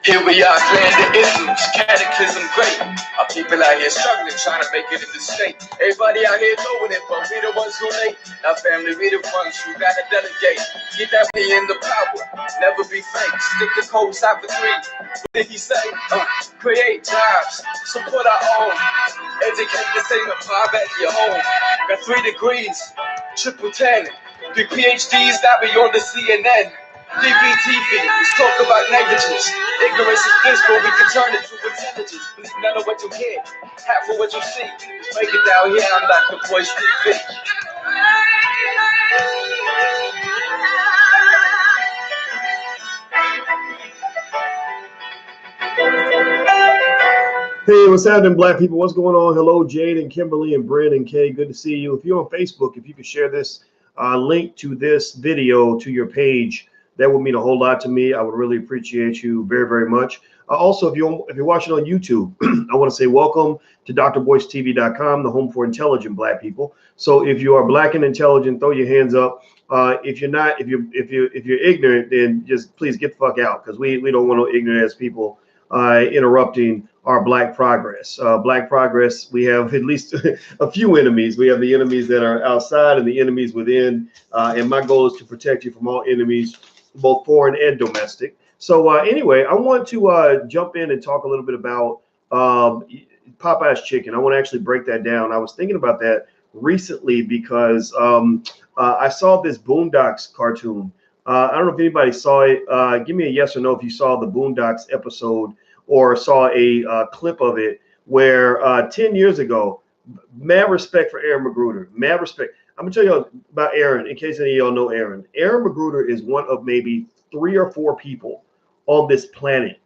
Here we are, playing the isms, cataclysm great. Our people out here struggling, trying to make it in the state. Everybody out here knowing it, but we the ones who late. Our family, we the ones who gotta delegate. Get that money in the power, never be fake. Stick to code, stop for 3. What did he say? Create jobs, support our own. Educate the same apply back to your home. Got 3 degrees, triple 10. 3 PhDs that be on the CNN. DBTV, let's talk about negligence. Ignorance is bliss, but we can turn it to intelligence. Please none of what you hear, half of what you see. Let's break it down here, I'm Dr Boyce TV. Hey, what's happening, black people? What's going on? Hello, Jade and Kimberly and Brent and Kay. Good to see you. If you're on Facebook, if you could share this link to this video to your page, that would mean a whole lot to me. I would really appreciate you very, very much. Also, if you're watching on YouTube, I want to say welcome to drboycetv.com, the home for intelligent black people. So if you are black and intelligent, throw your hands up. If you're not, if you're ignorant, then just please get the fuck out, because we don't want no ignorant ass people interrupting our black progress. Black progress, we have at least a few enemies. We have the enemies that are outside and the enemies within. And my goal is to protect you from all enemies, both foreign and domestic. So anyway, I want to jump in and talk a little bit about Popeyes Chicken. I want to actually break that down. I was thinking about that recently because I saw this Boondocks cartoon. I don't know if anybody saw it. Give me a yes or no if you saw the Boondocks episode or saw a clip of it where 10 years ago, mad respect for Aaron McGruder, mad respect. I'm gonna tell you about Aaron in case any of y'all know Aaron. Aaron McGruder is one of maybe 3 or 4 people on this planet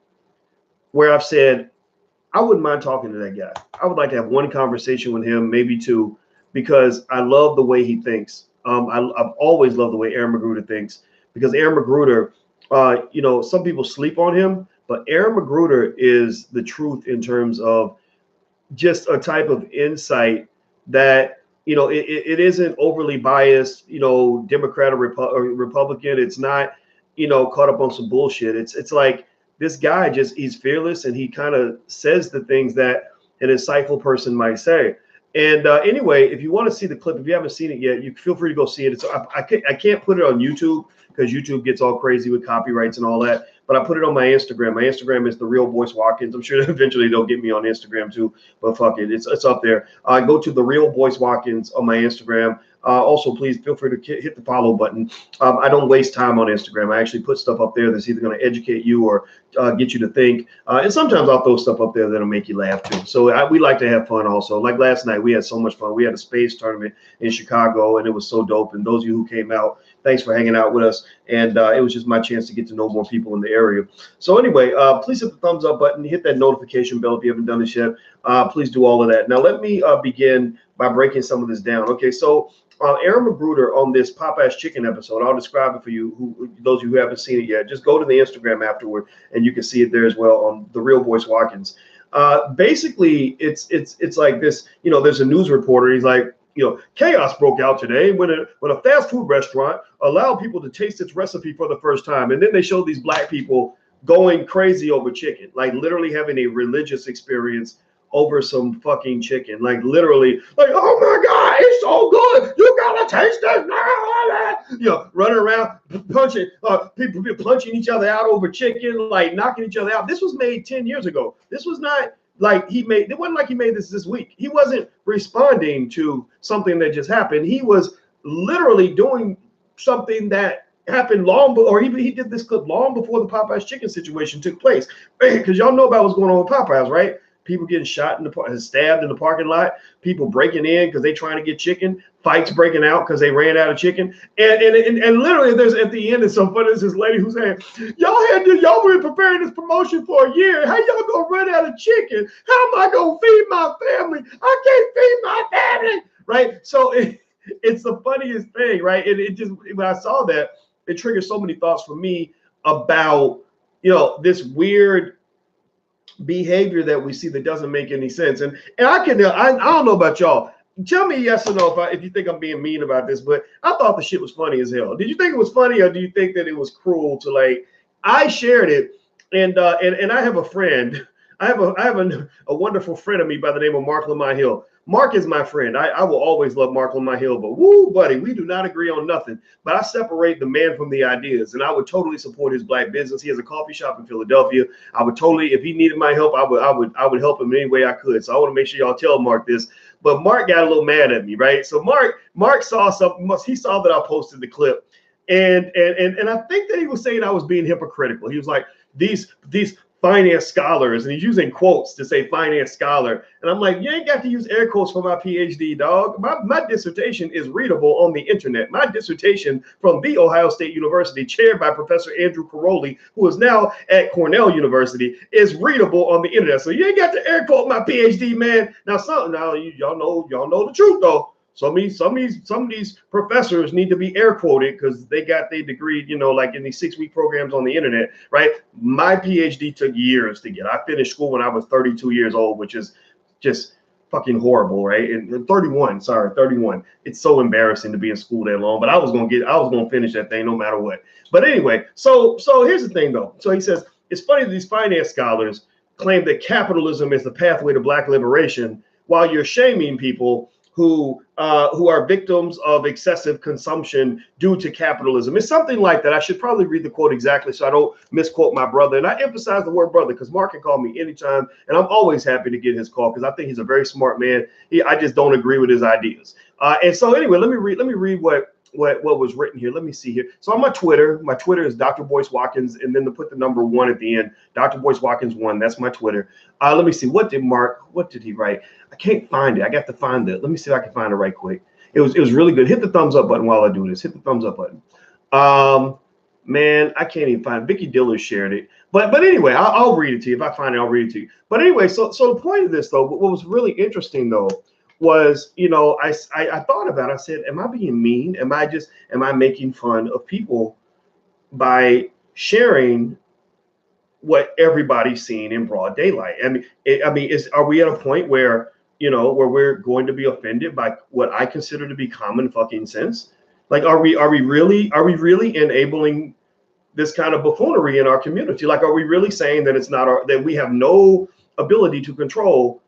where I've said, I wouldn't mind talking to that guy. I would like to have one conversation with him, maybe 2, because I love the way he thinks. I've always loved the way Aaron McGruder thinks, because Aaron McGruder, you know, some people sleep on him, but Aaron McGruder is the truth in terms of just a type of insight that, you know, it isn't overly biased, you know, Democrat or Republican. It's not, you know, caught up on some bullshit. It's like this guy he's fearless, and he kind of says the things that an insightful person might say. And anyway, if you want to see the clip, if you haven't seen it yet, you feel free to go see it. I can't put it on YouTube because YouTube gets all crazy with copyrights and all that. But I put it on my Instagram. My Instagram is The Real Boyce Watkins. I'm sure that eventually they'll get me on Instagram too, but fuck it, it's up there. Go to The Real Boyce Watkins on my Instagram. Also, please feel free to hit the follow button. I don't waste time on Instagram. I actually put stuff up there that's either going to educate you or get you to think. And sometimes I'll throw stuff up there that'll make you laugh too. So we like to have fun also. Like last night, we had so much fun. We had a space tournament in Chicago, and it was so dope. And those of you who came out, thanks for hanging out with us. And it was just my chance to get to know more people in the area. So anyway, please hit the thumbs up button, hit that notification bell if you haven't done this yet. Please do all of that. Now, let me begin by breaking some of this down. Okay, so Aaron McGruder on this Popeyes Chicken episode, I'll describe it for you, those of you who haven't seen it yet. Just go to the Instagram afterward, and you can see it there as well on The Real Boyce Watkins. Basically, it's like this. You know, there's a news reporter. He's like, you know, chaos broke out today when a fast food restaurant allowed people to taste its recipe for the first time, and then they showed these black people going crazy over chicken, like literally having a religious experience over some fucking chicken, like literally, like, oh my God, it's so good, you gotta taste it, you know, running around punching, people punching each other out over chicken, like knocking each other out. This was made 10 years ago. This was not like it wasn't like he made this week. He wasn't responding to something that just happened. He was literally doing something that happened long before, or he did this clip long before the Popeyes Chicken situation took place. Because y'all know about what's going on with Popeyes, right? People getting shot stabbed in the parking lot, people breaking in because they trying to get chicken, fights breaking out because they ran out of chicken. And literally there's at the end, it's so funny, there's this lady who's saying, y'all been preparing this promotion for a year. How y'all gonna run out of chicken? How am I gonna feed my family? I can't feed my family, right? So it's the funniest thing, right? And it just, when I saw that, it triggered so many thoughts for me about, you know, this weird behavior that we see that doesn't make any sense. And I don't know about y'all. Tell me yes or no if you think I'm being mean about this, but I thought the shit was funny as hell. Did you think it was funny, or do you think that it was cruel to, like, I shared it And I have a friend. I have a wonderful friend of me by the name of Mark Lamont Hill. Mark is my friend. I will always love Mark Lamont Hill, but woo, buddy, we do not agree on nothing. But I separate the man from the ideas, and I would totally support his black business. He has a coffee shop in Philadelphia. I would totally, if he needed my help, I would help him any way I could. So I want to make sure y'all tell Mark this. But Mark got a little mad at me, right? So Mark saw something. He saw that I posted the clip. And I think that he was saying I was being hypocritical. He was like, these finance scholars, and he's using quotes to say finance scholar. And I'm like, you ain't got to use air quotes for my PhD, dog. My dissertation is readable on the internet. My dissertation from the Ohio State University, chaired by Professor Andrew Caroli, who is now at Cornell University, is readable on the internet. So you ain't got to air quote my PhD, man. Now y'all know the truth though. Some of these professors need to be air quoted because they got their degree, like in these 6-week programs on the internet, right? My PhD took years to get. I finished school when I was 32 years old, which is just fucking horrible, right? And 31. It's so embarrassing to be in school that long, but I was gonna finish that thing no matter what. But anyway, so here's the thing though. So he says it's funny that these finance scholars claim that capitalism is the pathway to black liberation, while you're shaming people who are victims of excessive consumption due to capitalism. It's something like that. I should probably read the quote exactly so I don't misquote my brother. And I emphasize the word brother because Mark can call me anytime, and I'm always happy to get his call because I think he's a very smart man. I just don't agree with his ideas. And so anyway, let me read what was written here. Let me see here. So on my Twitter is Dr. Boyce Watkins, and then to put the number 1 at the end, Dr. Boyce Watkins 1. That's my Twitter. Let me see. What did he write? I can't find it. I got to find it. Let me see if I can find it right quick. It was really good. Hit the thumbs up button while I do this. Hit the thumbs up button. Man, I can't even find it. Vicky Diller shared it. But anyway, I'll read it to you. If I find it, I'll read it to you. But anyway, so the point of this though, what was really interesting though, was, I thought about it. I said, am I being mean? Am I making fun of people by sharing what everybody's seeing in broad daylight? Are we at a point where we're going to be offended by what I consider to be common fucking sense? Like, are we really enabling this kind of buffoonery in our community? Like, are we really saying that that we have no ability to control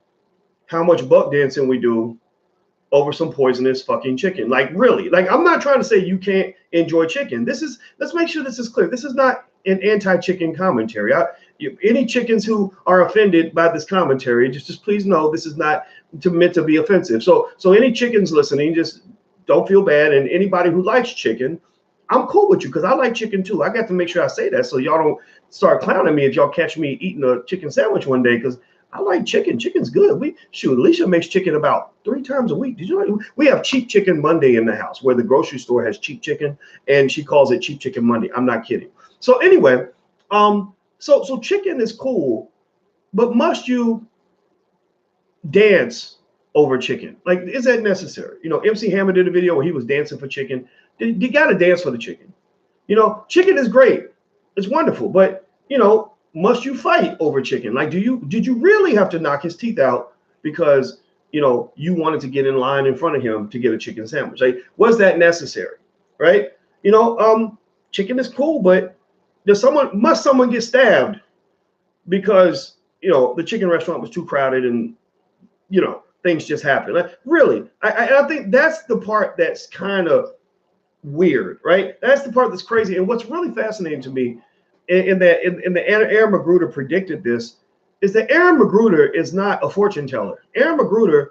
how much buck dancing we do over some poisonous fucking chicken? Like, really? Like, I'm not trying to say you can't enjoy chicken. Let's make sure this is clear. This is not an anti-chicken commentary. Any chickens who are offended by this commentary, just please know this is not meant to be offensive. So any chickens listening, just don't feel bad. And anybody who likes chicken, I'm cool with you because I like chicken too. I got to make sure I say that so y'all don't start clowning me if y'all catch me eating a chicken sandwich one day, because I like chicken. Chicken's good. Alicia makes chicken about 3 times a week. Did you know we have Cheap Chicken Monday in the house, where the grocery store has cheap chicken, and she calls it Cheap Chicken Monday. I'm not kidding. So anyway, so chicken is cool, but must you dance over chicken? Like, is that necessary? MC Hammer did a video where he was dancing for chicken. You got to dance for the chicken. Chicken is great. It's wonderful, but must you fight over chicken? Like, did you really have to knock his teeth out because you wanted to get in line in front of him to get a chicken sandwich? Like, was that necessary? Right? Chicken is cool, but must someone get stabbed because the chicken restaurant was too crowded and things just happen? Like, really? I think that's the part that's kind of weird, right? That's the part that's crazy. And what's really fascinating to me, in the Aaron McGruder predicted this, is that Aaron McGruder is not a fortune teller. Aaron McGruder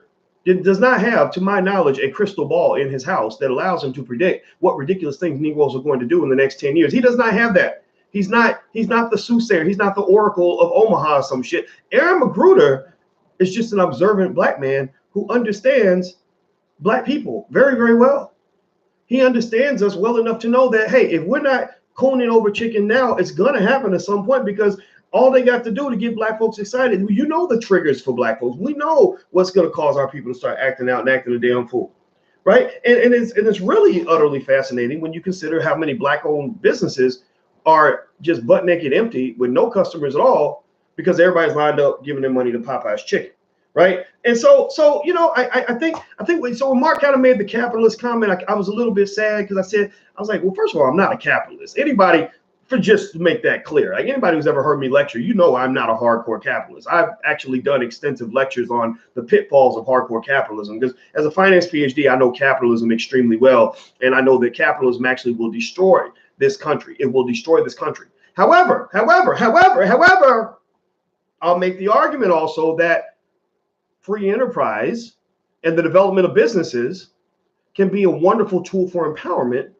does not have, to my knowledge, a crystal ball in his house that allows him to predict what ridiculous things Negroes are going to do in the next 10 years. He does not have that. He's not the soothsayer. He's not the Oracle of Omaha or some shit. Aaron McGruder is just an observant black man who understands black people very, very well. He understands us well enough to know that, hey, if we're not cooning over chicken now, it's going to happen at some point, because all they got to do to get black folks excited, the triggers for black folks. We know what's going to cause our people to start acting out and acting a damn fool, right? And it's really utterly fascinating when you consider how many black-owned businesses are just butt naked empty with no customers at all because everybody's lined up giving their money to Popeyes Chicken, right? And so I think when Mark kind of made the capitalist comment, I was a little bit sad because I was like, well, first of all, I'm not a capitalist. Anybody for just to make that clear, like anybody who's ever heard me lecture, you know I'm not a hardcore capitalist. I've actually done extensive lectures on the pitfalls of hardcore capitalism, because as a finance PhD, I know capitalism extremely well, and I know that capitalism actually will destroy this country. It will destroy this country. However, I'll make the argument also that free enterprise and the development of businesses can be a wonderful tool for empowerment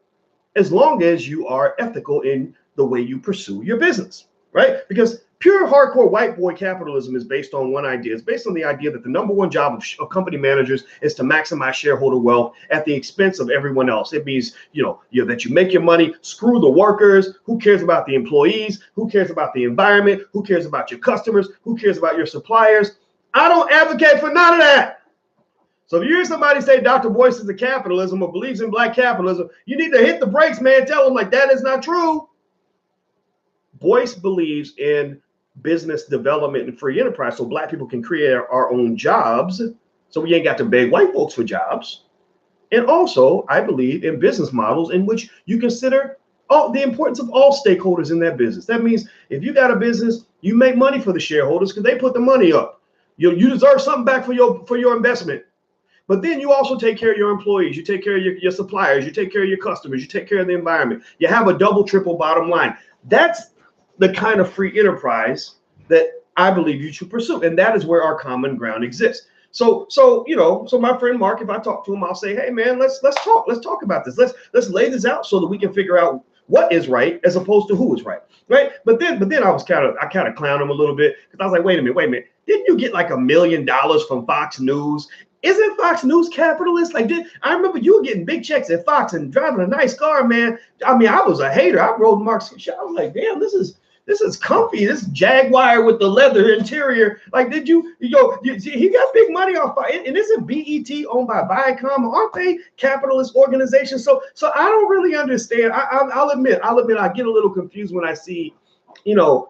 as long as you are ethical in the way you pursue your business, right? Because pure hardcore white boy capitalism is based on one idea. It's based on the idea that the number one job of company managers is to maximize shareholder wealth at the expense of everyone else. It means, that you make your money, screw the workers. Who cares about the employees? Who cares about the environment? Who cares about your customers? Who cares about your suppliers? I don't advocate for none of that. So if you hear somebody say Dr. Boyce is a capitalism or believes in black capitalism, you need to hit the brakes, man. Tell them, like, that is not true. Boyce believes in business development and free enterprise so black people can create our own jobs, so we ain't got to beg white folks for jobs. And also, I believe in business models in which you consider the importance of all stakeholders in that business. That means if you got a business, you make money for the shareholders because they put the money up. You deserve something back for your investment. But then you also take care of your employees. You take care of your suppliers. You take care of your customers. You take care of the environment. You have a double, triple bottom line. That's the kind of free enterprise that I believe you should pursue. And that is where our common ground exists. So my friend Mark, if I talk to him, I'll say, hey man, let's talk about this. Let's lay this out so that we can figure out what is right as opposed to who is right. Right. But then I kind of clown him a little bit because I was like, wait a minute. Didn't you get like $1 million from Fox News? Isn't Fox News capitalist? I remember you were getting big checks at Fox and driving a nice car, man. I mean, I was a hater. I rode Mark's shit. I was like, damn, this is comfy. This Jaguar with the leather interior. Like, he got big money off it. And isn't BET owned by Viacom? Aren't they capitalist organizations? So I don't really understand. I'll admit I get a little confused when I see,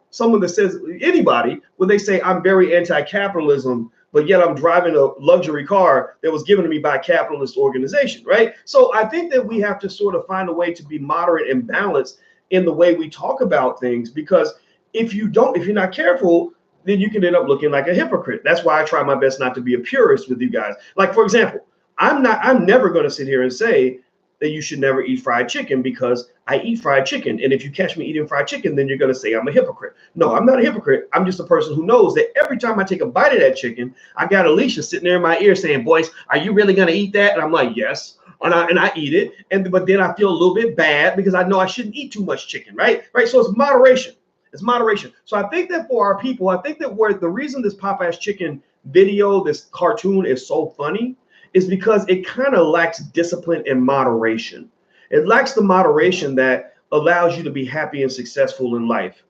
someone that says anybody when they say I'm very anti-capitalism, but yet I'm driving a luxury car that was given to me by a capitalist organization, right? So I think that we have to sort of find a way to be moderate and balanced in the way we talk about things, because if you're not careful, then you can end up looking like a hypocrite. That's why I try my best not to be a purist with you guys. Like, for example, I'm never going to sit here and say that you should never eat fried chicken because I eat fried chicken. And if you catch me eating fried chicken, then you're going to say I'm a hypocrite. No, I'm not a hypocrite. I'm just a person who knows that every time I take a bite of that chicken, I got Alicia sitting there in my ear saying, Boyce, are you really going to eat that? And I'm like, yes. And I eat it. But then I feel a little bit bad because I know I shouldn't eat too much chicken, right? So it's moderation. It's moderation. So I think that for our people, the reason this Popeyes Chicken video, this cartoon is so funny is because it kind of lacks discipline and moderation. It lacks the moderation that allows you to be happy and successful in life.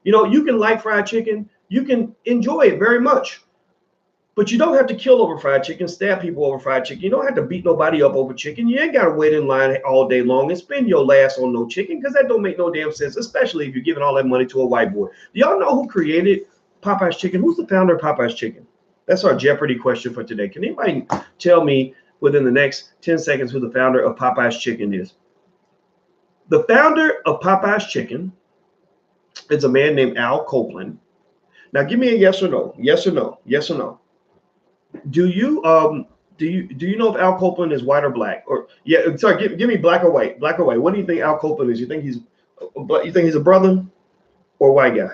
You can like fried chicken, you can enjoy it very much, but you don't have to kill over fried chicken, stab people over fried chicken. You don't have to beat nobody up over chicken. You ain't got to wait in line all day long and spend your last on no chicken, because that don't make no damn sense, especially if you're giving all that money to a white boy. Do y'all know who created Popeyes Chicken? Who's the founder of Popeyes Chicken? That's our Jeopardy question for today. Can anybody tell me within the next 10 seconds who the founder of Popeyes Chicken is? The founder of Popeyes Chicken is a man named Al Copeland. Now, give me a yes or no. Yes or no. Yes or no. Do you know if Al Copeland is white or black? Or give me black or white. Black or white. What do you think Al Copeland is? You think he's a brother or a white guy?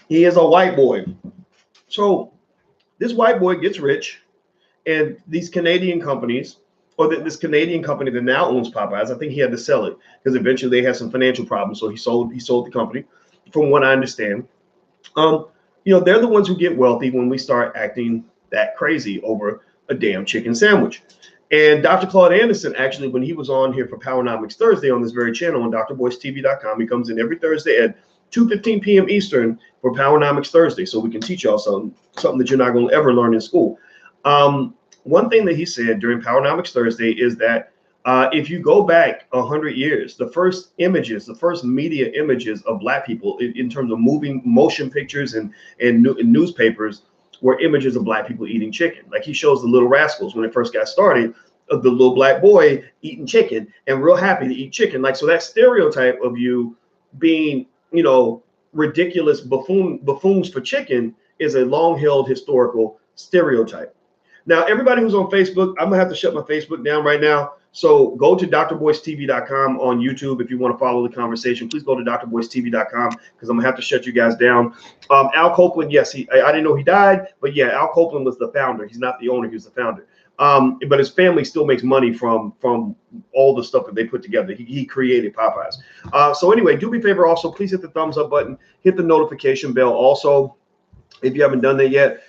He is a white boy. So this white boy gets rich, and these Canadian companies, or this Canadian company that now owns Popeyes, I think he had to sell it because eventually they had some financial problems. So he sold the company, from what I understand. They're the ones who get wealthy when we start acting that crazy over a damn chicken sandwich. And Dr. Claude Anderson, actually, when he was on here for Powernomics Thursday on this very channel on drboycetv.com, he comes in every Thursday at 2:15 p.m. Eastern for Powernomics Thursday, so we can teach y'all something that you're not going to ever learn in school. One thing that he said during Powernomics Thursday is that if you go back 100 years, the first media images of black people in terms of motion pictures and newspapers were images of black people eating chicken. Like, he shows the Little Rascals when it first got started. of the little black boy eating chicken and real happy to eat chicken. Like, so that stereotype of you being, you know, ridiculous buffoons for chicken is a long-held historical stereotype. Now, everybody who's on Facebook, I'm gonna have to shut my Facebook down right now. So go to drboycetv.com on YouTube if you want to follow the conversation. Please go to drboycetv.com because I'm gonna have to shut you guys down. Al Copeland, yes, I didn't know he died, but yeah, Al Copeland was the founder. He's not the owner; he's the founder. But his family still makes money from all the stuff that they put together. He created Popeyes. So anyway, do me a favor. Also, please hit the thumbs up button, hit the notification bell. Also, if you haven't done that yet,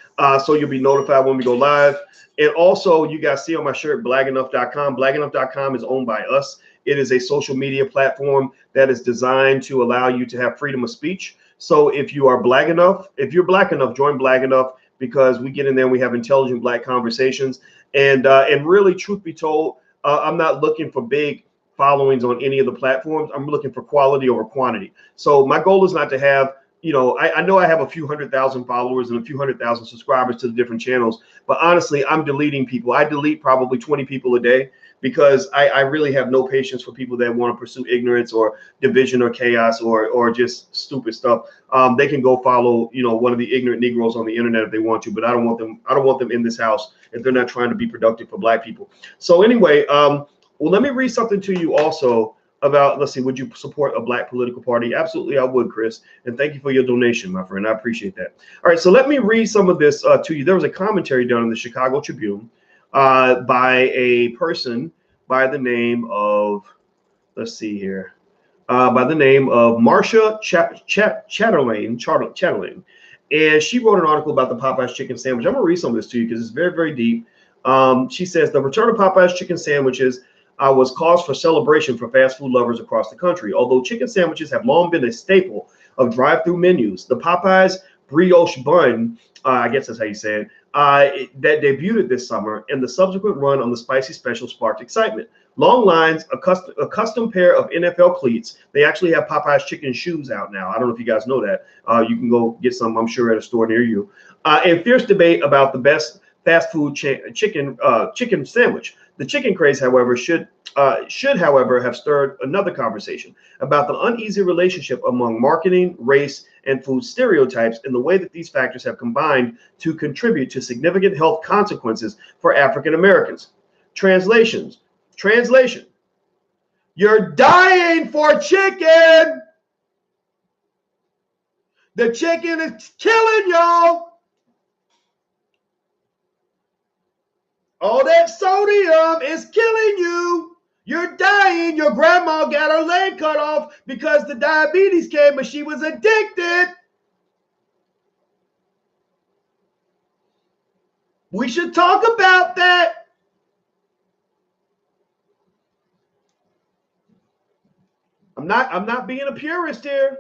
so you'll be notified when we go live. And also, you guys see on my shirt, blagenough.com. Blagenough.com is owned by us. It is a social media platform that is designed to allow you to have freedom of speech. So if you are black enough, if you're black enough, join Black Enough, because we get in there and we have intelligent black conversations. And really, truth be told, I'm not looking for big followings on any of the platforms. I'm looking for quality over quantity. So my goal is not to have, you know, I know I have a few 100,000 followers and a few 100,000 subscribers to the different channels, but honestly, I'm deleting people. I delete probably 20 people a day because I really have no patience for people that want to pursue ignorance or division or chaos or just stupid stuff. They can go follow, you know, one of the ignorant Negroes on the internet if they want to, but I don't want them. I don't want them in this house if they're not trying to be productive for black people. So anyway, well, let me read something to you also about, let's see, would you support a black political party? Absolutely, I would, Chris. And thank you for your donation, my friend. I appreciate that. All right, so let me read some of this to you. There was a commentary done in the Chicago Tribune by a person by the name of, let's see here, by the name of Marcia Chatterlane. And she wrote an article about the Popeyes chicken sandwich. I'm going to read some of this to you because it's very, very deep. She says, the return of Popeyes chicken sandwiches was cause for celebration for fast food lovers across the country. Although chicken sandwiches have long been a staple of drive-through menus, the Popeyes brioche bun, I guess that's how you say it, that debuted this summer, and the subsequent run on the spicy special sparked excitement. Long lines, a custom pair of NFL cleats. They actually have Popeyes chicken shoes out now. I don't know if you guys know that. You can go get some, I'm sure, at a store near you. And fierce debate about the best fast food chicken sandwich. The chicken craze, however, should however have stirred another conversation about the uneasy relationship among marketing, race, and food stereotypes, and the way that these factors have combined to contribute to significant health consequences for African Americans. Translation. You're dying for chicken. The chicken is killing y'all. All that sodium is killing you. You're dying. Your grandma got her leg cut off because the diabetes came, but she was addicted. We should talk about that. I'm not being a purist here.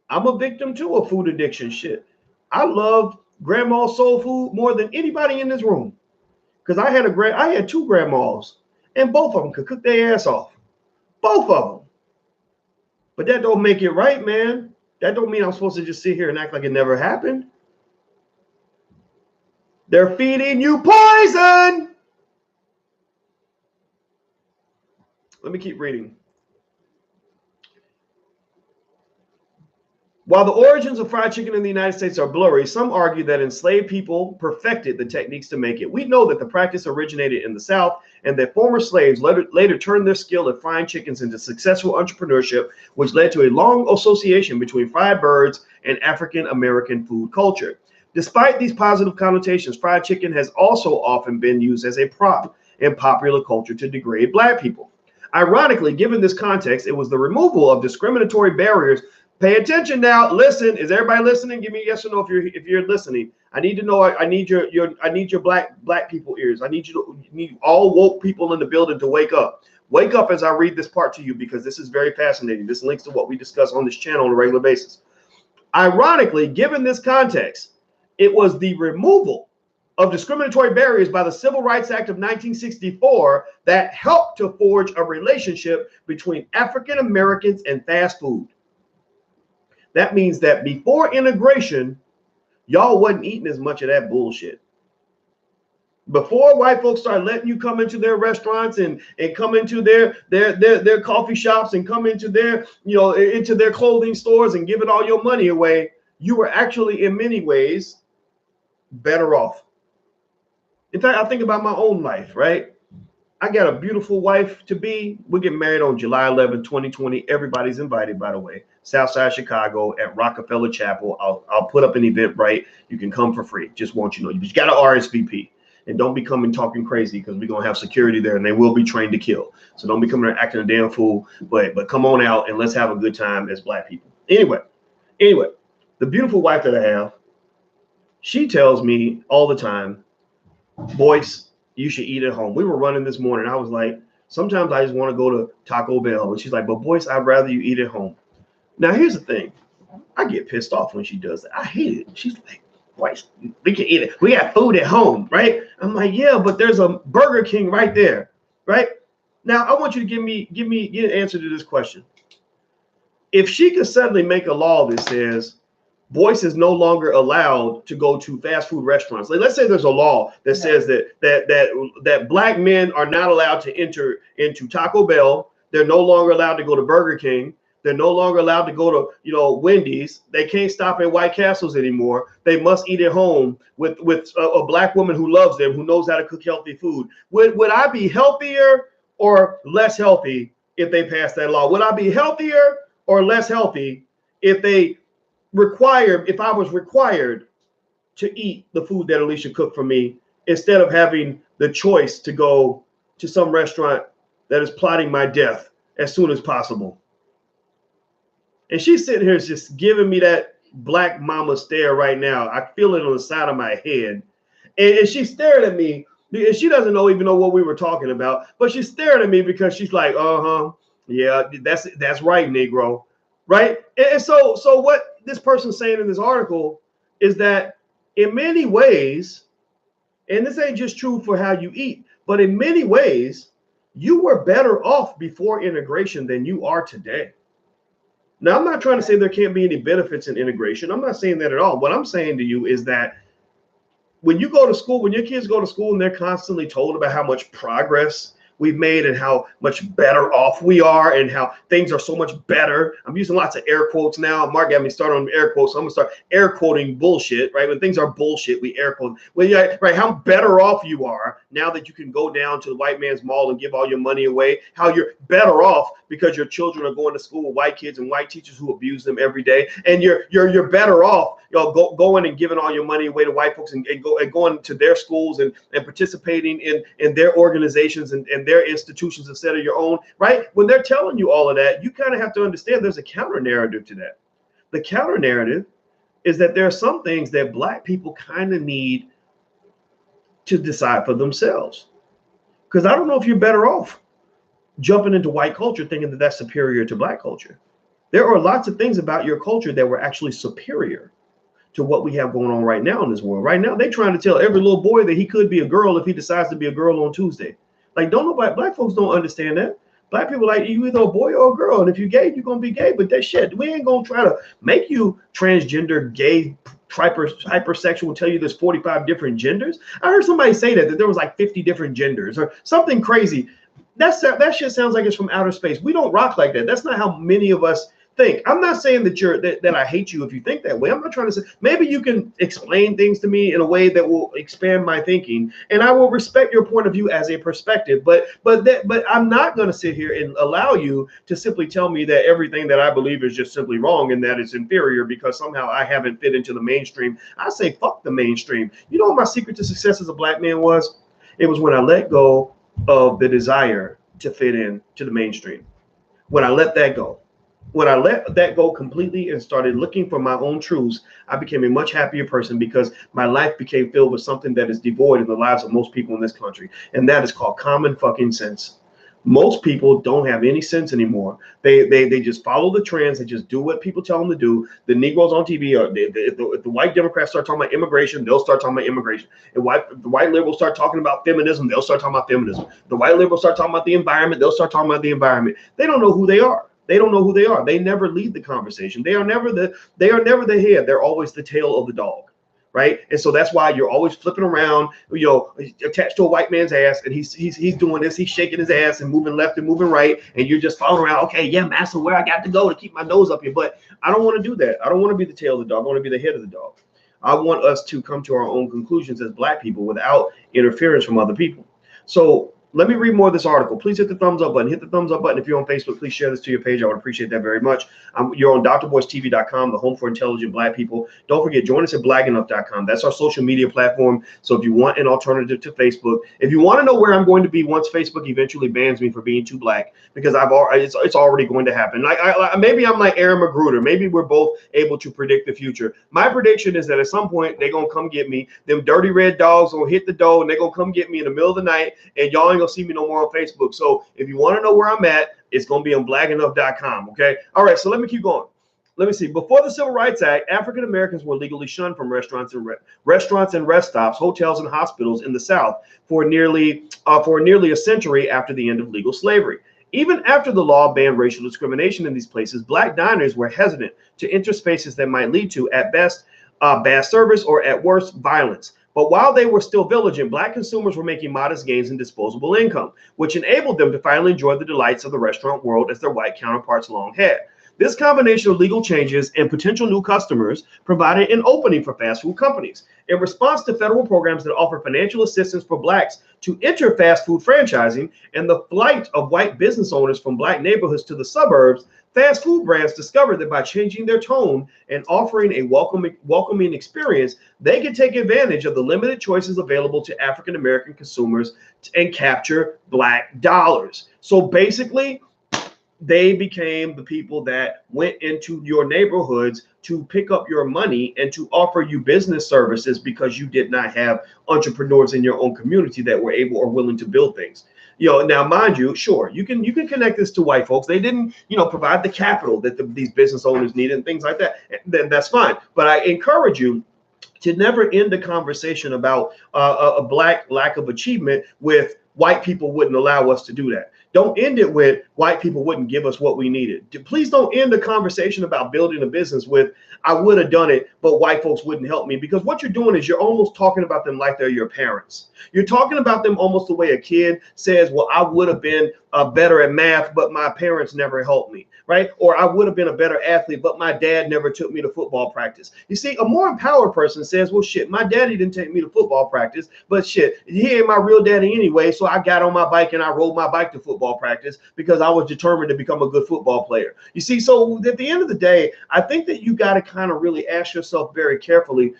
I'm a victim too of food addiction shit. I love grandma's soul food more than anybody in this room. Because I had two grandmas, and both of them could cook their ass off. Both of them. But that don't make it right, man. That don't mean I'm supposed to just sit here and act like it never happened. They're feeding you poison. Let me keep reading. While the origins of fried chicken in the United States are blurry, some argue that enslaved people perfected the techniques to make it. We know that the practice originated in the South and that former slaves later turned their skill at frying chickens into successful entrepreneurship, which led to a long association between fried birds and African American food culture. Despite these positive connotations, fried chicken has also often been used as a prop in popular culture to degrade black people. Ironically, given this context, it was the removal of discriminatory barriers. Pay attention now. Listen, is everybody listening? Give me a yes or no if you're listening. I need to know. I need your black people ears. I need all woke people in the building to wake up. Wake up as I read this part to you because this is very fascinating. This links to what we discuss on this channel on a regular basis. Ironically, given this context, it was the removal of discriminatory barriers by the Civil Rights Act of 1964 that helped to forge a relationship between African Americans and fast food. That means that before integration, y'all wasn't eating as much of that bullshit. Before white folks start letting you come into their restaurants and come into their coffee shops and come into their, into their clothing stores and giving all your money away, you were actually in many ways better off. In fact, I think about my own life, right? I got a beautiful wife to be. We get married on July 11, 2020. Everybody's invited, by the way. Southside Chicago at Rockefeller Chapel. I'll put up an event, right? You can come for free. Just want you to know. You just got to RSVP. And don't be coming talking crazy, because we're going to have security there and they will be trained to kill. So don't be coming there acting a damn fool. But come on out and let's have a good time as black people. Anyway, the beautiful wife that I have, she tells me all the time, Boyce, you should eat at home. We were running this morning. I was like, sometimes I just want to go to Taco Bell. And she's like, but Boyce, I'd rather you eat at home. Now, here's the thing. I get pissed off when she does that. I hate it. She's like, Boyce, we can eat it. We got food at home, right? I'm like, yeah, but there's a Burger King right there, right? Now, I want you to give an answer to this question. If she could suddenly make a law that says Boyce is no longer allowed to go to fast food restaurants. Like, let's say there's a law that says that black men are not allowed to enter into Taco Bell. They're no longer allowed to go to Burger King. They're no longer allowed to go to, Wendy's. They can't stop at White Castles anymore. They must eat at home with a black woman who loves them, who knows how to cook healthy food. Would I be healthier or less healthy if they passed that law? Would I be healthier or less healthy if I was required to eat the food that Alicia cooked for me, instead of having the choice to go to some restaurant that is plotting my death as soon as possible? And she's sitting here just giving me that black mama stare right now. I feel it on the side of my head. And she's staring at me, and she doesn't even know what we were talking about, but she's staring at me because she's like, yeah, that's right, Negro. Right. And so what this person's saying in this article is that in many ways, and this ain't just true for how you eat, but in many ways, you were better off before integration than you are today. Now, I'm not trying to say there can't be any benefits in integration. I'm not saying that at all. What I'm saying to you is that when you go to school, when your kids go to school and they're constantly told about how much progress we've made and how much better off we are and how things are so much better. I'm using lots of air quotes now. Mark got me started on air quotes, so I'm gonna start air quoting bullshit, right? When things are bullshit, we air quote. Well, yeah, right, how better off you are now that you can go down to the white man's mall and give all your money away, how you're better off because your children are going to school with white kids and white teachers who abuse them every day, and you're better off, going and giving all your money away to white folks and going to their schools and participating in their organizations and their institutions instead of your own, right? When they're telling you all of that, you kind of have to understand there's a counter narrative to that. The counter narrative is that there are some things that black people kind of need to decide for themselves. Because I don't know if you're better off jumping into white culture thinking that that's superior to black culture. There are lots of things about your culture that were actually superior to what we have going on right now in this world. Right now, they're trying to tell every little boy that he could be a girl if he decides to be a girl on Tuesday. Like, black folks don't understand that. Black people like, you either a boy or a girl, and if you're gay, you're gonna be gay. But that shit, we ain't gonna try to make you transgender, gay, hypersexual, tell you there's 45 different genders. I heard somebody say that there was like 50 different genders or something crazy. That shit sounds like it's from outer space. We don't rock like that. That's not how many of us think. I'm not saying that I hate you if you think that way. I'm not trying to say, maybe you can explain things to me in a way that will expand my thinking, and I will respect your point of view as a perspective. But I'm not going to sit here and allow you to simply tell me that everything that I believe is just simply wrong and that it's inferior because somehow I haven't fit into the mainstream. I say fuck the mainstream. You know what my secret to success as a black man was? It was when I let go of the desire to fit in to the mainstream. When I let that go. When I let that go completely and started looking for my own truths, I became a much happier person because my life became filled with something that is devoid in the lives of most people in this country. And that is called common fucking sense. Most people don't have any sense anymore. They just follow the trends. They just do what people tell them to do. The Negroes on TV, if the white Democrats start talking about immigration, they'll start talking about immigration. If the white liberals start talking about feminism, they'll start talking about feminism. If the white liberals start talking about the environment, they'll start talking about the environment. They don't know who they are. They don't know who they are. They never lead the conversation. They are never the head. They're always the tail of the dog. right? And so that's why you're always flipping around, attached to a white man's ass, and he's doing this, he's shaking his ass and moving left and moving right, and you're just following around. Okay, yeah, master, where I got to go to keep my nose up here. But I don't want to do that. I don't want to be the tail of the dog. I want to be the head of the dog. I want us to come to our own conclusions as Black people without interference from other people. So let me read more of this article. Please hit the thumbs up button. Hit the thumbs up button. If you're on Facebook, please share this to your page. I would appreciate that very much. You're on drboycetv.com, the home for intelligent Black people. Don't forget, join us at blackenough.com. That's our social media platform. So if you want an alternative to Facebook, if you want to know where I'm going to be once Facebook eventually bans me for being too Black, because it's already going to happen. Maybe I'm like Aaron McGruder. Maybe we're both able to predict the future. My prediction is that at some point they're gonna come get me. Them dirty red dogs gonna hit the door and they're gonna come get me in the middle of the night, and y'all ain't gonna see me no more on Facebook. So if you want to know where I'm at, it's going to be on blackenough.com. Okay. All right. So let me keep going. Let me see. Before the Civil Rights Act, African Americans were legally shunned from restaurants and rest stops, hotels, and hospitals in the South for nearly a century after the end of legal slavery. Even after the law banned racial discrimination in these places, Black diners were hesitant to enter spaces that might lead to, at best, bad service, or at worst, violence. But while they were still vigilant, Black consumers were making modest gains in disposable income, which enabled them to finally enjoy the delights of the restaurant world as their white counterparts long had. This combination of legal changes and potential new customers provided an opening for fast food companies. In response to federal programs that offer financial assistance for Blacks to enter fast food franchising and the flight of white business owners from Black neighborhoods to the suburbs, fast food brands discovered that by changing their tone and offering a welcoming experience, they could take advantage of the limited choices available to African American consumers and capture Black dollars. So basically, they became the people that went into your neighborhoods to pick up your money and to offer you business services because you did not have entrepreneurs in your own community that were able or willing to build things. Now, mind you, sure, you can connect this to white folks. They didn't, provide the capital that these business owners needed and things like that. Then that's fine. But I encourage you to never end a conversation about a Black lack of achievement with white people wouldn't allow us to do that. Don't end it with white people wouldn't give us what we needed. Please don't end the conversation about building a business with I would have done it, but white folks wouldn't help me. Because what you're doing is you're almost talking about them like they're your parents. You're talking about them almost the way a kid says, well, I would have been better at math, but my parents never helped me, right? Or I would have been a better athlete, but my dad never took me to football practice. You see, a more empowered person says, well, shit, my daddy didn't take me to football practice, but shit, he ain't my real daddy anyway. So I got on my bike and I rode my bike to football practice because I was determined to become a good football player. You see, so at the end of the day, I think that you got to kind of really ask yourself very carefully,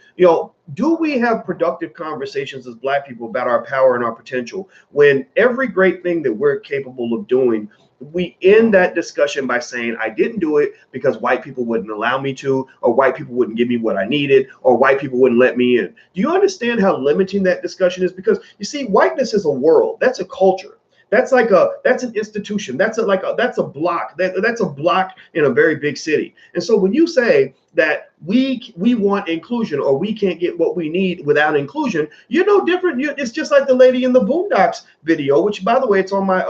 do we have productive conversations as Black people about our power and our potential when every great thing that we're capable of doing, we end that discussion by saying, I didn't do it because white people wouldn't allow me to, or white people wouldn't give me what I needed, or white people wouldn't let me in. Do you understand how limiting that discussion is? Because you see, whiteness is a world. That's a culture. That's an institution. That's a block. That's a block in a very big city. And so when you say that we want inclusion or we can't get what we need without inclusion, you're no different. It's just like the lady in the Boondocks video, which by the way, it's on my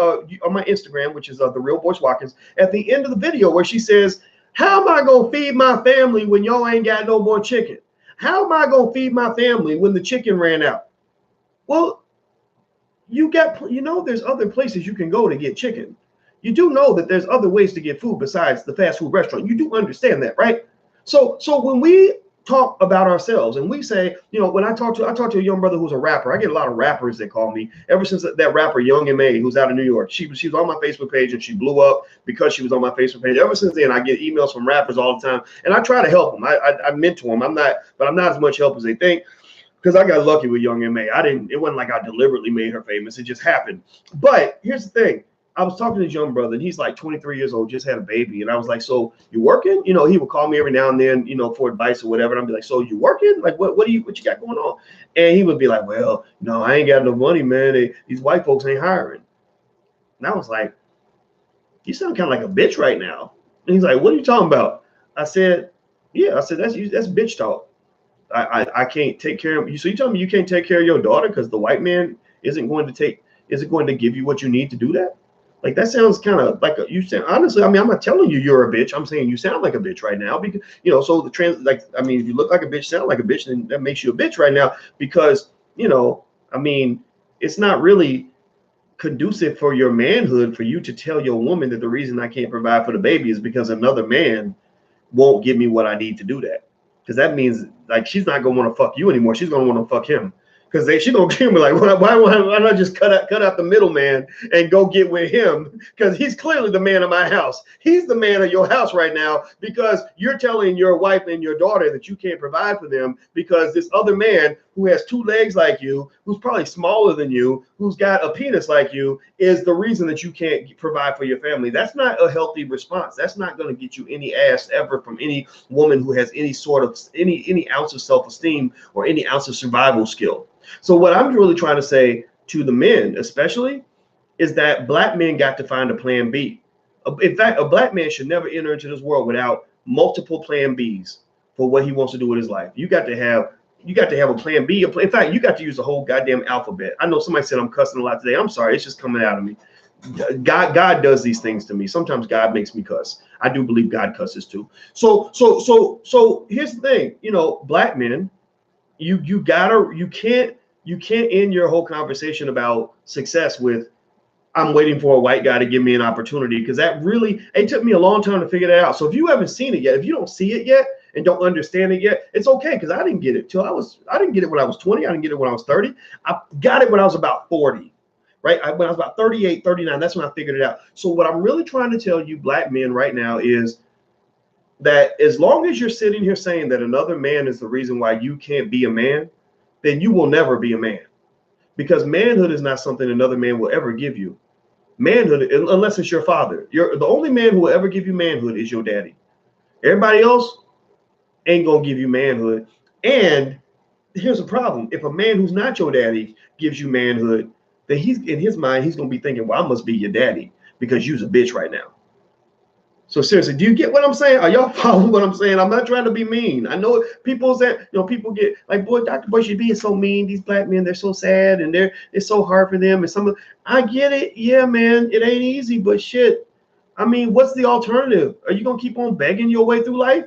Instagram, which is the Real Boyce Watkins. At the end of the video, where she says, "How am I gonna feed my family when y'all ain't got no more chicken? How am I gonna feed my family when the chicken ran out?" Well, there's other places you can go to get chicken. You do know that there's other ways to get food besides the fast food restaurant. You do understand that, right? So when we talk about ourselves and we say, when I talk to a young brother who's a rapper, I get a lot of rappers that call me ever since that rapper Young M.A. who's out of New York. She was on my Facebook page and she blew up because she was on my Facebook page. Ever since then, I get emails from rappers all the time and I try to help them. I mentor them. I'm not as much help as they think. Because I got lucky with Young M.A. It wasn't like I deliberately made her famous. It just happened. But here's the thing. I was talking to his young brother, and he's like 23 years old, just had a baby. And I was like, so you working? He would call me every now and then, for advice or whatever. And I'd be like, so you working? Like, what you got going on? And he would be like, well, no, I ain't got no money, man. These white folks ain't hiring. And I was like, you sound kind of like a bitch right now. And he's like, what are you talking about? I said, yeah. I said, that's bitch talk. I can't take care of you. So you tell me you can't take care of your daughter because the white man isn't going to give you what you need to do that? Like that sounds kind of like you sound, honestly. I mean, I'm not telling you you're a bitch. I'm saying you sound like a bitch right now because So the like, I mean, if you look like a bitch, sound like a bitch, then that makes you a bitch right now because I mean, it's not really conducive for your manhood for you to tell your woman that the reason I can't provide for the baby is because another man won't give me what I need to do that. Because that means like she's not gonna want to fuck you anymore. She's gonna want to fuck him. Because she's gonna be like, why not just cut out the middleman and go get with him? Because he's clearly the man of my house. He's the man of your house right now because you're telling your wife and your daughter that you can't provide for them because this other man who has two legs like you, who's probably smaller than you, who's got a penis like you, is the reason that you can't provide for your family. That's not a healthy response. That's not going to get you any ass ever from any woman who has any sort of any ounce of self-esteem or any ounce of survival skill. So what I'm really trying to say to the men, especially, is that black men got to find a plan B. In fact, a black man should never enter into this world without multiple plan Bs for what he wants to do with his life. You got to have a plan B. In fact, you got to use the whole goddamn alphabet. I know somebody said I'm cussing a lot today. I'm sorry. It's just coming out of me. God does these things to me. Sometimes God makes me cuss. I do believe God cusses too. So here's the thing. Black men, you can't end your whole conversation about success with I'm waiting for a white guy to give me an opportunity, because it took me a long time to figure that out. So if you haven't seen it yet, if you don't see it yet and don't understand it yet, it's okay, because I didn't get it I didn't get it when I was 20. I didn't get it when I was 30. I got it when I was about 40, right? When I was about 38, 39, that's when I figured it out. So what I'm really trying to tell you black men right now is that as long as you're sitting here saying that another man is the reason why you can't be a man, then you will never be a man, because manhood is not something another man will ever give you. Manhood, unless it's your father, the only man who will ever give you manhood is your daddy. Everybody else ain't gonna give you manhood. And here's the problem: if a man who's not your daddy gives you manhood, then he's in his mind he's gonna be thinking, well, I must be your daddy because you's a bitch right now. So seriously, do you get what I'm saying? Are y'all following what I'm saying? I'm not trying to be mean. I know people people get like, boy, Dr. Boyce, you're being so mean. These black men, they're so sad and it's so hard for them. And I get it. Yeah, man, it ain't easy, but shit. I mean, what's the alternative? Are you gonna keep on begging your way through life?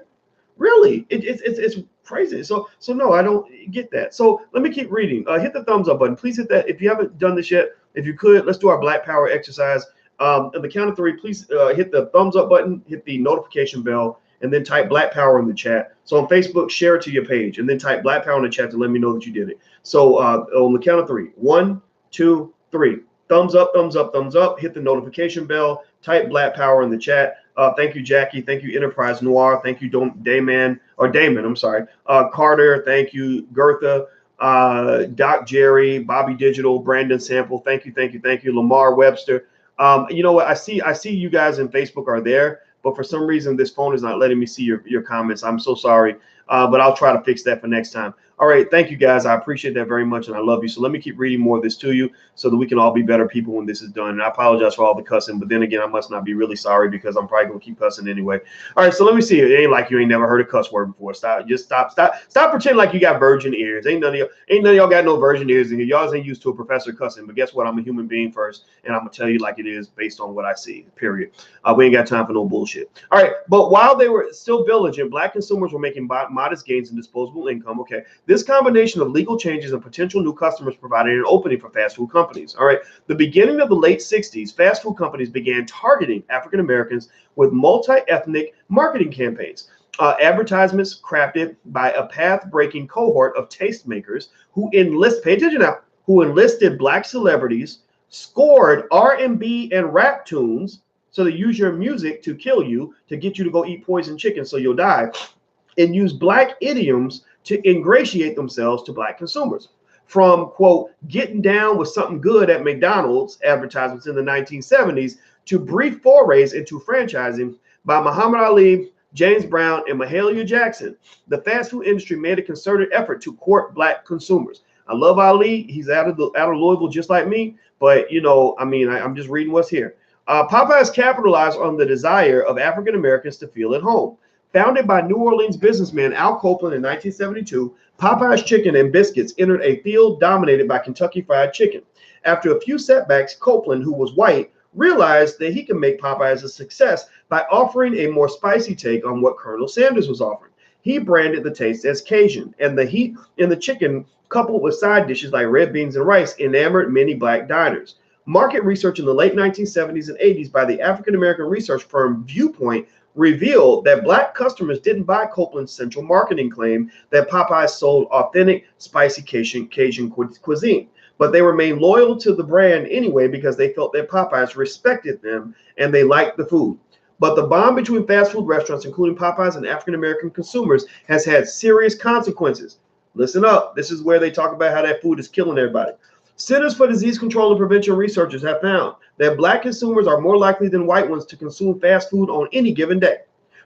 Really? It's crazy. So no, I don't get that. So let me keep reading. Hit the thumbs up button. Please hit that. If you haven't done this yet, if you could, let's do our Black Power exercise. On the count of three, please hit the thumbs up button, hit the notification bell, and then type Black Power in the chat. So on Facebook, share it to your page, and then type Black Power in the chat to let me know that you did it. So on the count of three, 1, 2, 3. Thumbs up, thumbs up, thumbs up. Hit the notification bell. Type Black Power in the chat. Thank you, Jackie. Thank you, Enterprise Noir. Thank you, Damon. I'm sorry. Carter. Thank you, Gertha. Doc Jerry, Bobby Digital, Brandon Sample. Thank you, Lamar Webster. You know what? I see you guys in Facebook are there, but for some reason this phone is not letting me see your comments. I'm so sorry, but I'll try to fix that for next time. All right, thank you guys. I appreciate that very much, and I love you. So let me keep reading more of this to you so that we can all be better people when this is done. And I apologize for all the cussing, but then again, I must not be really sorry because I'm probably gonna keep cussing anyway. All right, so let me see. It ain't like you ain't never heard a cuss word before. Stop pretending like you got virgin ears. Ain't none of y'all got no virgin ears, and y'all ain't used to a professor cussing. But guess what? I'm a human being first, and I'm gonna tell you like it is based on what I see. Period. We ain't got time for no bullshit. All right, but while they were still diligent, black consumers were making modest gains in disposable income. Okay, this combination of legal changes and potential new customers provided an opening for fast food companies. All right, the beginning of the late 60s, fast food companies began targeting African Americans with multi-ethnic marketing campaigns. Advertisements crafted by a path-breaking cohort of tastemakers who pay attention now, who enlisted black celebrities, scored R&B and rap tunes, so they use your music to kill you, to get you to go eat poison chicken so you'll die, and use black idioms to ingratiate themselves to black consumers. From, quote, getting down with something good at McDonald's advertisements in the 1970s to brief forays into franchising by Muhammad Ali, James Brown, and Mahalia Jackson, the fast food industry made a concerted effort to court black consumers. I love Ali. He's out of Louisville just like me, but I'm just reading what's here. Popeyes capitalized on the desire of African Americans to feel at home. Founded by New Orleans businessman Al Copeland in 1972, Popeyes Chicken and Biscuits entered a field dominated by Kentucky Fried Chicken. After a few setbacks, Copeland, who was white, realized that he can make Popeyes a success by offering a more spicy take on what Colonel Sanders was offering. He branded the taste as Cajun, and the heat in the chicken, coupled with side dishes like red beans and rice, enamored many black diners. Market research in the late 1970s and 80s by the African-American research firm Viewpoint revealed that black customers didn't buy Copeland's central marketing claim that Popeyes sold authentic, spicy Cajun cuisine. But they remained loyal to the brand anyway because they felt that Popeyes respected them and they liked the food. But the bond between fast food restaurants, including Popeyes, and African-American consumers has had serious consequences. Listen up. This is where they talk about how that food is killing everybody. Centers for Disease Control and Prevention researchers have found that black consumers are more likely than white ones to consume fast food on any given day.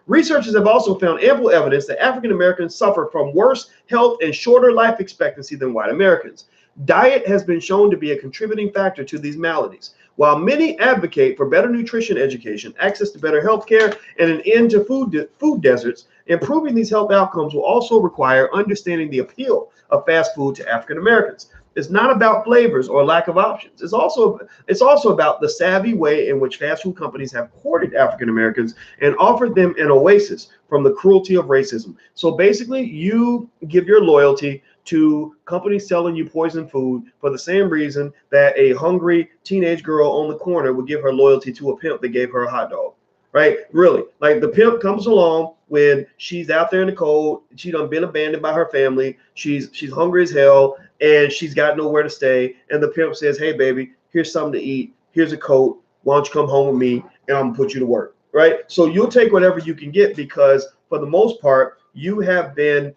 Researchers have also found ample evidence that African Americans suffer from worse health and shorter life expectancy than white Americans. Diet has been shown to be a contributing factor to these maladies. While many advocate for better nutrition education, access to better health care, and an end to food deserts, improving these health outcomes will also require understanding the appeal of fast food to African Americans. It's not about flavors or lack of options. It's also about the savvy way in which fast food companies have courted African Americans and offered them an oasis from the cruelty of racism. So basically, you give your loyalty to companies selling you poison food for the same reason that a hungry teenage girl on the corner would give her loyalty to a pimp that gave her a hot dog. Right? Really. Like the pimp comes along when she's out there in the cold. She done been abandoned by her family. She's hungry as hell and she's got nowhere to stay. And the pimp says, hey, baby, here's something to eat. Here's a coat. Why don't you come home with me and I'm gonna put you to work. Right? So you'll take whatever you can get because for the most part, you have been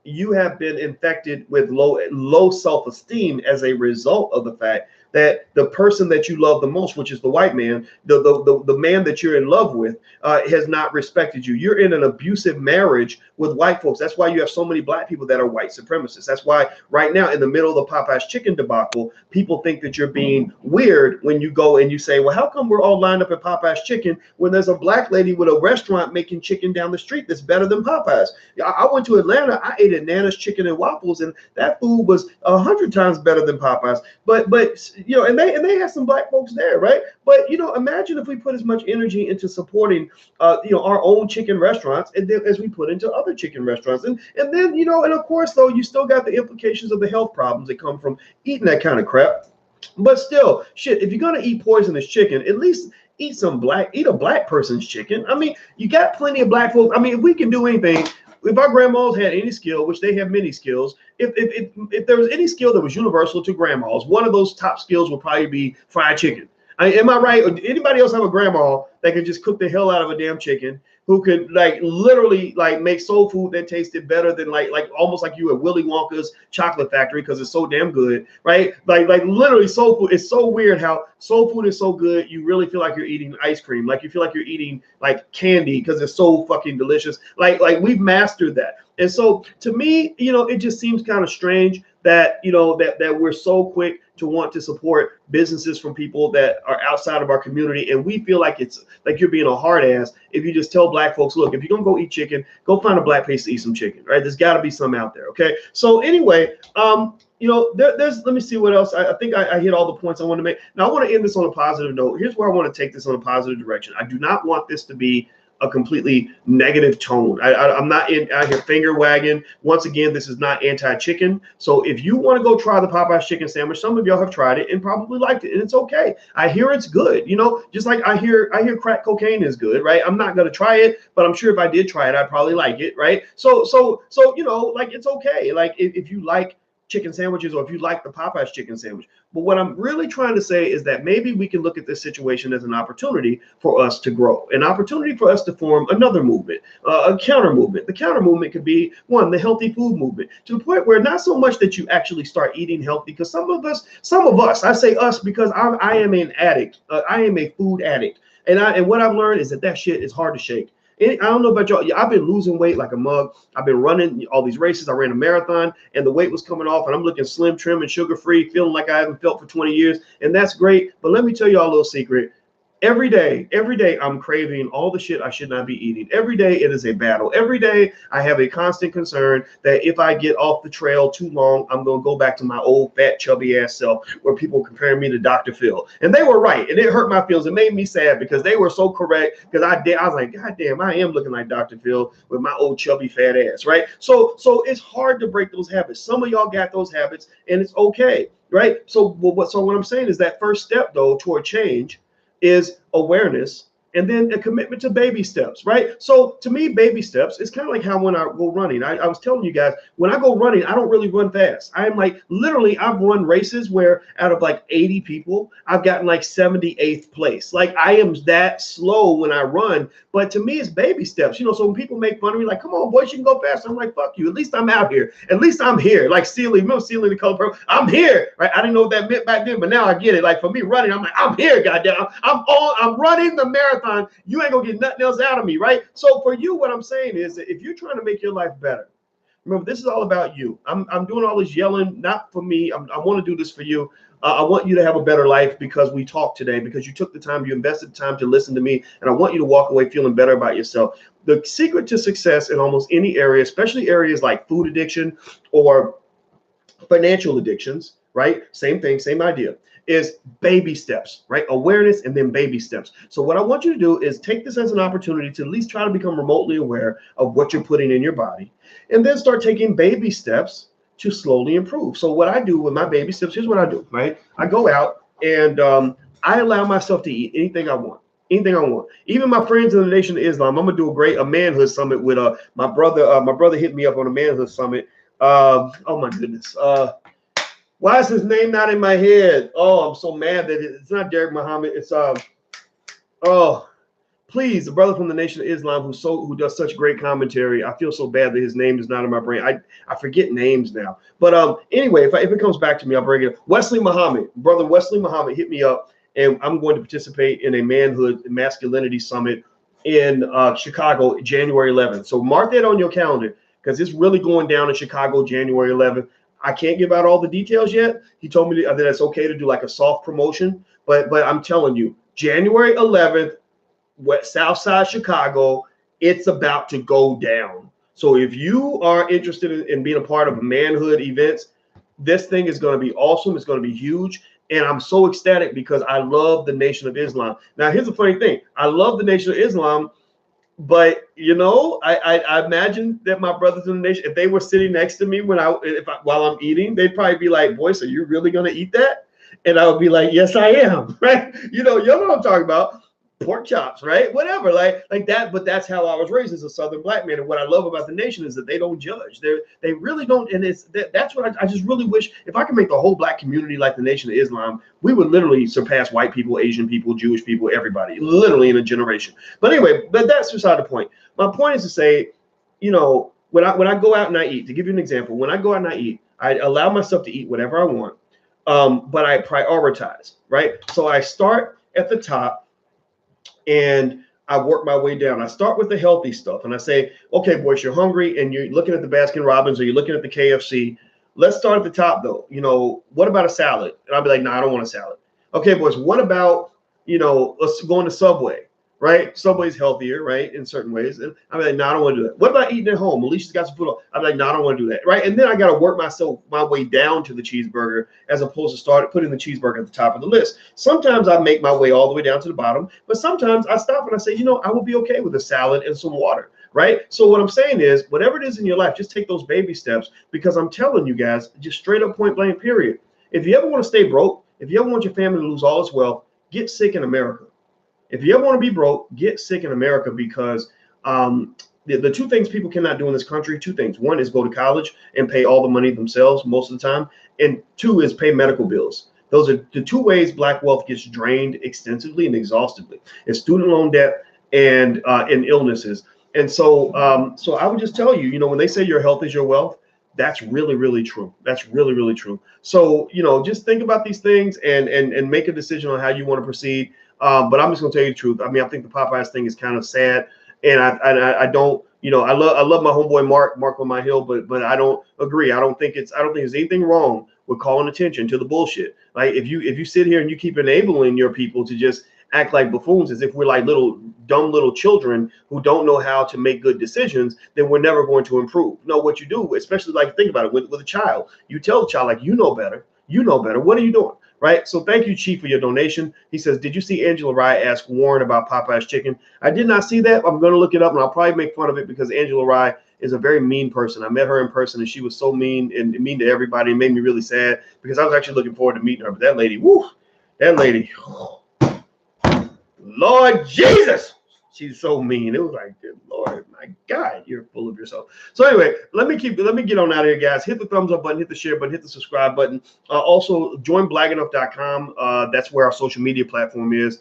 infected with low self-esteem as a result of the fact that the person that you love the most, which is the white man, the man that you're in love with, has not respected you. You're in an abusive marriage with white folks. That's why you have so many black people that are white supremacists. That's why right now in the middle of the Popeyes Chicken debacle, people think that you're being weird when you go and you say, well, how come we're all lined up at Popeyes Chicken when there's a black lady with a restaurant making chicken down the street that's better than Popeyes? I went to Atlanta. I ate at Nana's Chicken and Waffles, and that food was 100 times better than Popeyes. But you know, and they have some black folks there, right? But you know, imagine if we put as much energy into supporting, our own chicken restaurants as we put into other chicken restaurants, and then you know, and of course, though, you still got the implications of the health problems that come from eating that kind of crap. But still, shit, if you're gonna eat poisonous chicken, at least eat a black person's chicken. I mean, you got plenty of black folks. I mean, if we can do anything. If our grandmas had any skill, which they have many skills, if there was any skill that was universal to grandmas, one of those top skills would probably be fried chicken. Am I right? Or anybody else have a grandma that could just cook the hell out of a damn chicken, who could like literally like make soul food that tasted better than like almost like you at Willy Wonka's chocolate factory because it's so damn good, right? Like literally soul food. It's so weird how soul food is so good you really feel like you're eating ice cream, like you feel like you're eating like candy because it's so fucking delicious. Like we've mastered that. And so to me, you know, it just seems kind of strange that, you know, that we're so quick to want to support businesses from people that are outside of our community. And we feel like it's like you're being a hard ass if you just tell black folks, look, if you're going to go eat chicken, go find a black place to eat some chicken, right? There's got to be some out there. Okay. So anyway, you know, there's, let me see what else. I think I hit all the points I want to make. Now I want to end this on a positive note. Here's where I want to take this on a positive direction. I do not want this to be a completely negative tone. I'm not out here finger wagging. Once again, this is not anti-chicken. So if you want to go try the Popeyes chicken sandwich, some of y'all have tried it and probably liked it, and it's okay. I hear it's good. You know, just like I hear crack cocaine is good, right? I'm not gonna try it, but I'm sure if I did try it, I'd probably like it, right? So you know, like it's okay. Like if you like chicken sandwiches or if you like the Popeyes chicken sandwich. But what I'm really trying to say is that maybe we can look at this situation as an opportunity for us to grow, an opportunity for us to form another movement, a counter movement. The counter movement could be the healthy food movement, to the point where not so much that you actually start eating healthy, because some of us, I say us because I am an addict. I am a food addict. And what I've learned is that shit is hard to shake. I don't know about y'all. I've been losing weight like a mug. I've been running all these races. I ran a marathon and the weight was coming off and I'm looking slim, trim, and sugar free, feeling like I haven't felt for 20 years. And that's great. But let me tell y'all a little secret. Every day, I'm craving all the shit I should not be eating. Every day, it is a battle. Every day, I have a constant concern that if I get off the trail too long, I'm going to go back to my old fat, chubby ass self where people comparing me to Dr. Phil. And they were right. And it hurt my feelings. It made me sad because they were so correct. Because I was like, God damn, I am looking like Dr. Phil with my old chubby fat ass, right? So it's hard to break those habits. Some of y'all got those habits, and it's okay, right? So what I'm saying is that first step, though, toward change is awareness, and then a commitment to baby steps, right? So to me, baby steps, it's kind of like how when I go running, I was telling you guys, when I go running, I don't really run fast. I'm like, literally, I've run races where out of like 80 people, I've gotten like 78th place. Like I am that slow when I run, but to me, it's baby steps. You know, so when people make fun of me, like, come on, boys, you can go fast. I'm like, fuck you. At least I'm out here. At least I'm here. Like Steely, remember Steely the Color Purple? I'm here, right? I didn't know what that meant back then, but now I get it. Like for me running, I'm like, I'm here, goddamn. I'm running the marathon. You ain't gonna get nothing else out of me, right? So for you, what I'm saying is that if you're trying to make your life better, remember, this is all about you. I'm doing all this yelling, not for me. I want to do this for you. I want you to have a better life because we talked today, because you took the time, you invested the time to listen to me, and I want you to walk away feeling better about yourself. The secret to success in almost any area, especially areas like food addiction or financial addictions, right? Same thing, same idea, is baby steps, right? Awareness and then baby steps. So what I want you to do is take this as an opportunity to at least try to become remotely aware of what you're putting in your body, and then start taking baby steps to slowly improve. So what I do with my baby steps, here's what I do, right? I go out and I allow myself to eat anything I want. Anything I want. Even my friends in the Nation of Islam, I'm gonna do a manhood summit with my brother. My brother hit me up on a manhood summit. Oh my goodness. Why is his name not in my head? Oh, I'm so mad that it's not Derek Muhammad. It's please, the brother from the Nation of Islam who does such great commentary. I feel so bad that his name is not in my brain. I forget names now. But anyway, if it comes back to me, I'll bring it up. Wesley Muhammad, brother Wesley Muhammad hit me up, and I'm going to participate in a manhood and masculinity summit in Chicago, January 11th. So mark that on your calendar because it's really going down in Chicago, January 11th. I can't give out all the details yet. He told me that it's okay to do like a soft promotion, but I'm telling you, January 11th, Southside Chicago, it's about to go down. So if you are interested in being a part of manhood events, this thing is going to be awesome. It's going to be huge. And I'm so ecstatic because I love the Nation of Islam. Now, here's the funny thing. I love the Nation of Islam. But you know, I imagine that my brothers in the Nation, if they were sitting next to me while I'm eating, they'd probably be like, "Boyce, are you really gonna eat that?" And I would be like, "Yes, I am." Right? You know what I'm talking about. Pork chops, right? Whatever, like that. But that's how I was raised as a Southern black man. And what I love about the Nation is that they don't judge. They really don't. And that's what I just really wish, if I could make the whole black community like the Nation of Islam, we would literally surpass white people, Asian people, Jewish people, everybody, literally in a generation. But anyway, but that's beside the point. My point is to say, you know, when I go out and I eat, to give you an example, when I go out and I eat, I allow myself to eat whatever I want, but I prioritize, right? So I start at the top and I work my way down. I start with the healthy stuff and I say, okay, boys, you're hungry and you're looking at the Baskin Robbins or you're looking at the KFC. Let's start at the top though. You know, what about a salad? And I'll be like, no, I don't want a salad. Okay, boys, what about, you know, let's go into Subway, right? Subway's healthier, right, in certain ways. And I'm like, no, I don't want to do that. What about eating at home? Alicia's got some food on. I'm like, no, I don't want to do that, right? And then I got to work my way down to the cheeseburger as opposed to putting the cheeseburger at the top of the list. Sometimes I make my way all the way down to the bottom, but sometimes I stop and I say, you know, I will be okay with a salad and some water, right? So what I'm saying is, whatever it is in your life, just take those baby steps, because I'm telling you guys, just straight up point blank period. If you ever want to stay broke, if you ever want your family to lose all its wealth, get sick in America. If you ever want to be broke, get sick in America, because the two things people cannot do in this country, two things. One is go to college and pay all the money themselves most of the time. And two is pay medical bills. Those are the two ways black wealth gets drained extensively and exhaustively. It's student loan debt and illnesses. And so I would just tell you, you know, when they say your health is your wealth, that's really, really true. That's really, really true. So, you know, just think about these things and make a decision on how you want to proceed. But I'm just gonna tell you the truth. I mean, I think the Popeyes thing is kind of sad, and I don't, you know, I love my homeboy Mark on my hill, but I don't agree. I don't think there's anything wrong with calling attention to the bullshit. Like if you sit here and you keep enabling your people to just act like buffoons, as if we're like dumb little children who don't know how to make good decisions, then we're never going to improve. No, what you do, especially like think about it with a child, you tell the child like, you know better. What are you doing? Right. So thank you, Chief, for your donation. He says, did you see Angela Rye ask Warren about Popeyes Chicken? I did not see that. I'm going to look it up, and I'll probably make fun of it because Angela Rye is a very mean person. I met her in person, and she was so mean and mean to everybody. It made me really sad because I was actually looking forward to meeting her. But that lady, woo, that lady, Lord Jesus, she's so mean. It was like, Lord, my God, you're full of yourself. So anyway, let me get on out of here, guys. Hit the thumbs up button, hit the share button, hit the subscribe button. Also, join blackenough.com. That's where our social media platform is.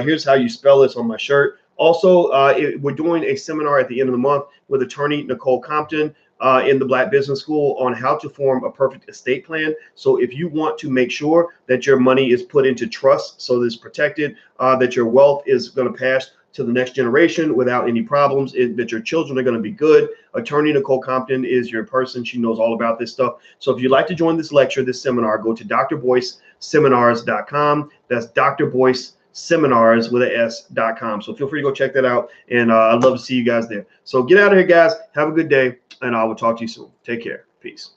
Here's how you spell this on my shirt. Also, we're doing a seminar at the end of the month with attorney Nicole Compton in the Black Business School on how to form a perfect estate plan. So if you want to make sure that your money is put into trust so that it's protected, that your wealth is going to pass to the next generation without any problems, that your children are going to be good, attorney Nicole Compton is your person. She knows all about this stuff. So if you'd like to join this lecture, this seminar, go to drboyceseminars.com. That's Dr. Boyce Seminars with an S.com. So feel free to go check that out. And I'd love to see you guys there. So get out of here, guys. Have a good day. And I will talk to you soon. Take care. Peace.